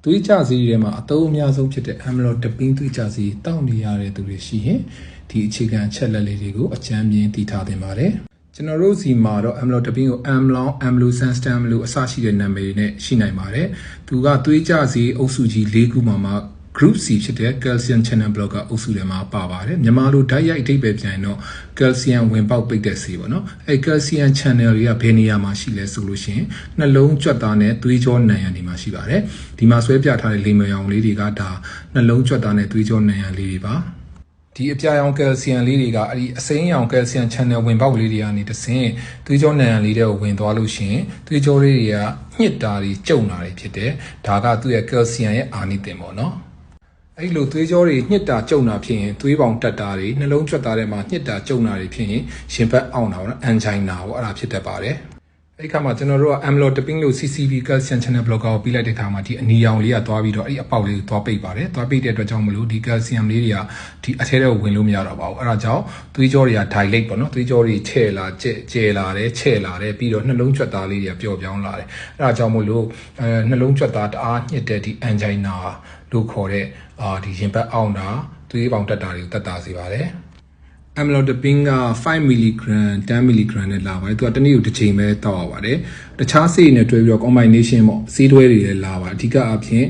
သွေးကြစီတွေမှာအသုံးအများဆုံးဖြစ်တဲ့ amlodipine သွေးကြစီတောက်နေရတဲ့သူတွေရှိရင်ဒီအခြေခံချက်လက်လေးတွေကိုအကြမ်းမြင်သိထားသင့်ပါတယ်ကျွန်တော်တို့စီမှာတော့ amlodipine ကို amlong amlosanstam လို့အစရှိတဲ့နာမည်တွေနဲ့ရှိနိုင်ပါတယ်သူကသွေးကြစီအုပ်စုကြီး၄ခုမှာ Group C ဖြစ်တဲ့ calcium channel blocker အုပ်စုထဲမှာပါပါတယ်မြန်မာလိုဓာတ်ရိုက်အဓိပ္ပာယ်ပြန်ရင်တော့ calcium ဝင်ပေါက်ပိတ်တဲ့ဆေးပေါ့နော်အဲ calcium channel တွေကဘယ်နေရာမှာရှိလဲဆိုလို့ရှိရင်နှလုံးကြွက်သားနဲ့သွေးကြောနံရံတွေမှာရှိပါတယ်ဒီမှာဆွဲပြထားတဲ့လေမြောင်လေးတွေကဒါနှလုံးကြွက်သားနဲ့သွေးကြောနံရံလေးတွေပါဒီအပြာရောင် calcium လေးတွေကအဲ့ဒီအစိမ်းရောင် calcium channel ဝင်ပေါက်လေးတွေကနေတဆင့်သွေးကြောနံရံလေးတွေကိုဝင်သွားလို့ရှိရင်သွေးကြောလေးတွေကညှစ်တာတွေကျုံတာတွေဖြစ်တယ်ဒါကသူ့ရဲ့ calcium ရဲ့အာနိသင်ပေါ့နော်အဲ့လိုသွေးကြောတွေညှစ်တာကျုံတာဖြစ်ရင်သွေးပေါင်တက်တာတွေနှလုံးကြွက်သားထဲမှာညှစ်တာကျုံတာတွေဖြစ်ရင်ရှင်ဘက်အောင်တာပေါ့နော် angina ပေါ့အဲ့ဒါဖြစ်တတ်ပါတယ်အဲ့ဒီခါမှာကျွန်တော်တို့က amlodipine လို့ CCB calcium channel blocker ကိုပြီးလိုက်တဲ့ခါမှာဒီအနီရောင်လေးကသွားပြီးတော့အဲ့ဒီအပေါက်လေးကိုသွားပိတ်ပါတယ်သွားပိတ်တဲ့အတွက်ကြောင့်မလို့ဒီ calcium လေးတွေကဒီအထဲထဲကိုဝင်လို့မရတော့ပါဘူးအဲ့ဒါကြောင့်သွေးကြောတွေက dilate ပေါ့နော်သွေးကြောတွေချဲ့လာကျဲလာတယ်ချဲ့လာတယ်ပြီးတော့နှလုံးကြွက်သားလေးတွေကပျော့ပြောင်းလာတယ်အဲ့ဒါကြောင့်မို့လို့နှလုံးကြွက်သားတအားညှစ်တဲ့ဒီ angina လို့ခေါ်တဲ့ဒီရင်ဘတ်အောင်တာသွေးပေါင်တက်တာတွေကိုတက်တာစေပါတယ် amlodipine က5 mg 10 mg နဲ့လာပါတယ်သူကတစ်နေ့ကိုတစ်ချိန်ပဲတောက်ရပါတယ်တခြားဆေးတွေနဲ့တွဲပြီးတော့ combination ပေါ့ဆေးတွဲတွေလည်းလာပါတယ်အဓိကအဖြစ်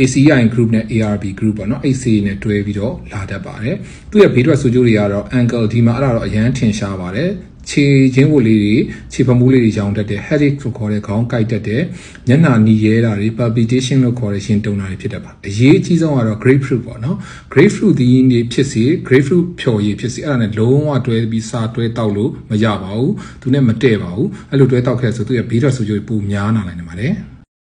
ACEI group နဲ့ ARB group ပေါ့နော်အဲ့ဆေးတွေနဲ့တွဲပြီးတော့လာတတ်ပါတယ်သူ့ရဲ့ဘေးထွက်ဆိုးကျိုးတွေကတော့ ankle ဒီမှာအဲ့ဒါတော့အရန်ထင်ရှားပါတယ်ခြေချင်းကိုလေးတွေခြေဖမိုးလေးတွေရောင်တတ်တယ် headache လို့ခေါ်တဲ့ခေါင်းကိုက်တတ်တယ်မျက်နှာနီရဲတာတွေ palpitation လို့ခေါ်တဲ့ရှင်တုံတာတွေဖြစ်တတ်ပါအရေးအကြီးဆုံးကတော့ grapefruit ပေါ့နော် grapefruit ဒီနေဖြစ်စီ grapefruit ဖြော်ရည်ဖြစ်စီအဲ့ဒါနဲ့လုံးဝတွဲပြီးစာတွဲတောက်လို့မရပါဘူးသူနဲ့မတည့်ပါဘူးအဲ့လိုတွဲတောက်ခဲ့ဆိုသူရဲ့ဘေးထွက်ဆိုးကျိုးပိုများနိုင်တယ်ပါတယ်